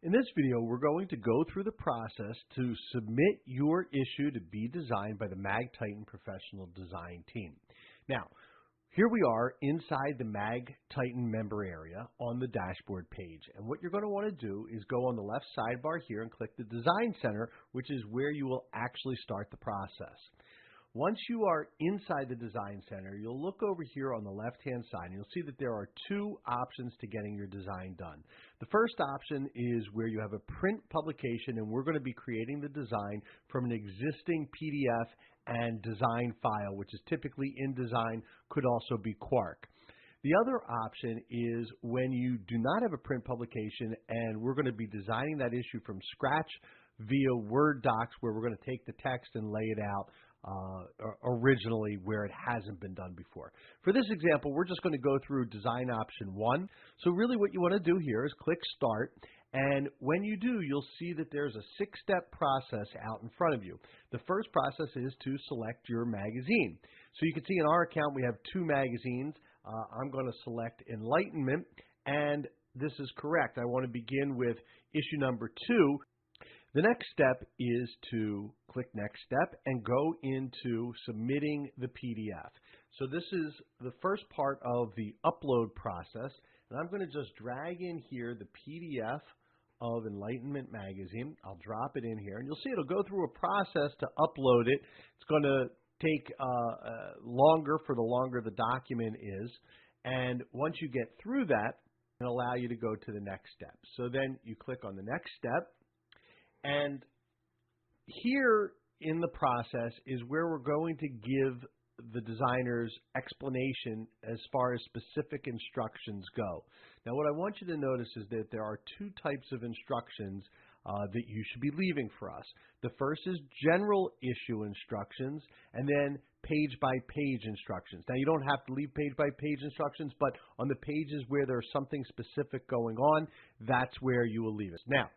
In this video, we're going to go through the process to submit your issue to be designed by the MagTitan professional design team. Now, here we are inside the MagTitan member area on the dashboard page. And what you're going to want to do is go on the left sidebar here and click the Design Center, which is where you will actually start the process. Once you are inside the Design Center, you'll look over here on the left-hand side and you'll see that there are two options to getting your design done. The first option is where you have a print publication, and we're going to be creating the design from an existing PDF and design file, which is typically InDesign, could also be Quark. The other option is when you do not have a print publication and we're going to be designing that issue from scratch via Word docs, where we're going to take the text and lay it out originally where it hasn't been done before. For this example, we're just going to go through design option 1. So really what you want to do here is click Start, and when you do, you'll see that there's a 6-step process out in front of you. The first process is to select your magazine. So you can see in our account we have 2 magazines. I'm going to select Enlightenment, and this is correct. I want to begin with issue number 2. The next step is to click Next Step and go into submitting the PDF. So this is the first part of the upload process, and I'm going to just drag in here the PDF of Enlightenment magazine. I'll drop it in here, and you'll see it'll go through a process to upload it. It's going to take longer for the longer the document is, and once you get through that, it'll allow you to go to the next step. So then you click on the next step. And here in the process is where we're going to give the designer's explanation as far as specific instructions go. Now, what I want you to notice is that there are 2 types of instructions that you should be leaving for us. The first is general issue instructions, and then page-by-page instructions. Now, you don't have to leave page-by-page instructions, but on the pages where there's something specific going on, that's where you will leave us. Now,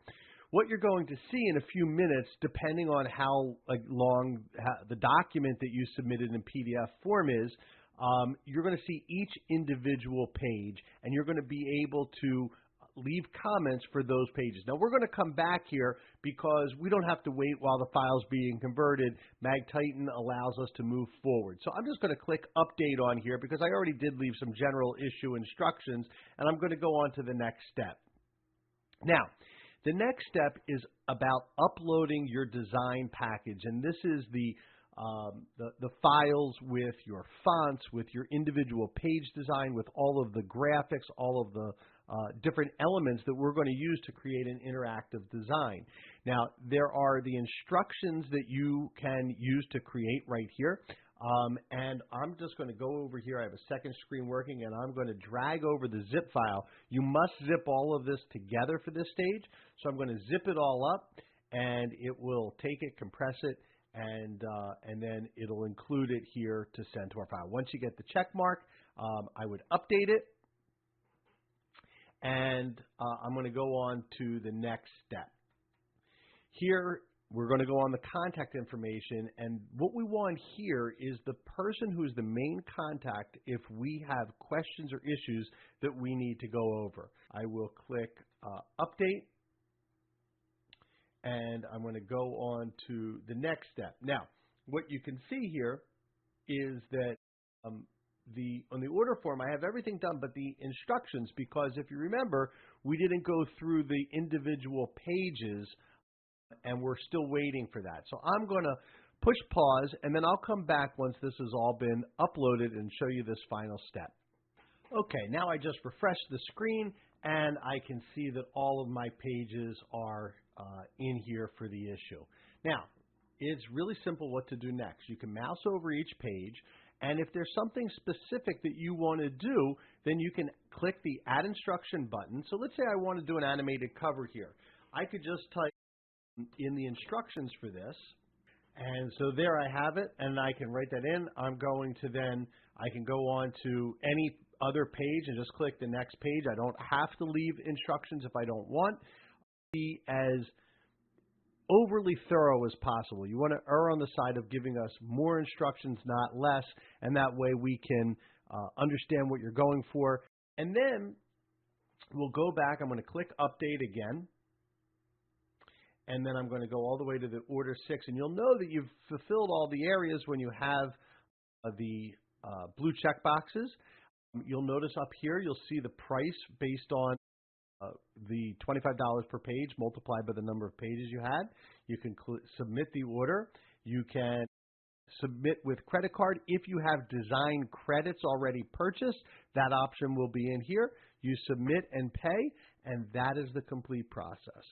what you're going to see in a few minutes, depending on how long the document that you submitted in PDF form is, you're going to see each individual page, and you're going to be able to leave comments for those pages. Now, we're going to come back here because we don't have to wait while the file's being converted. MagTitan allows us to move forward. So I'm just going to click Update on here because I already did leave some general issue instructions, and I'm going to go on to the next step. Now, the next step is about uploading your design package, and this is the files with your fonts, with your individual page design, with all of the graphics, all of the different elements that we're going to use to create an interactive design. Now, there are the instructions that you can use to create right here. And I'm just going to go over here. I have a second screen working, and I'm going to drag over the zip file. You must zip all of this together for this stage. So I'm going to zip it all up, and it will take it, compress it, and then it'll include it here to send to our file. Once you get the check mark, I would update it, and I'm going to go on to the next step. Here, we're going to go on the contact information, and what we want here is the person who is the main contact if we have questions or issues that we need to go over. I will click Update, and I'm going to go on to the next step. Now, what you can see here is that on the order form, I have everything done but the instructions, because if you remember, we didn't go through the individual pages, and we're still waiting for that. So I'm going to push pause, and then I'll come back once this has all been uploaded and show you this final step. Okay, now I just refreshed the screen, and I can see that all of my pages are in here for the issue. Now, it's really simple what to do next. You can mouse over each page, and if there's something specific that you want to do, then you can click the Add Instruction button. So let's say I want to do an animated cover here. I could just type in the instructions for this, and so there I have it, and I can write that in. I'm going to then, I can go on to any other page and just click the next page. I don't have to leave instructions if I don't want. Be as overly thorough as possible. You want to err on the side of giving us more instructions, not less, and that way we can understand what you're going for. And then we'll go back. I'm going to click Update again. and then I'm going to go all the way to the order 6, and you'll know that you've fulfilled all the areas when you have the blue check boxes. You'll notice up here, you'll see the price based on the $25 per page multiplied by the number of pages you had. You can submit the order. You can submit with credit card. If you have design credits already purchased, that option will be in here. You submit and pay, and that is the complete process.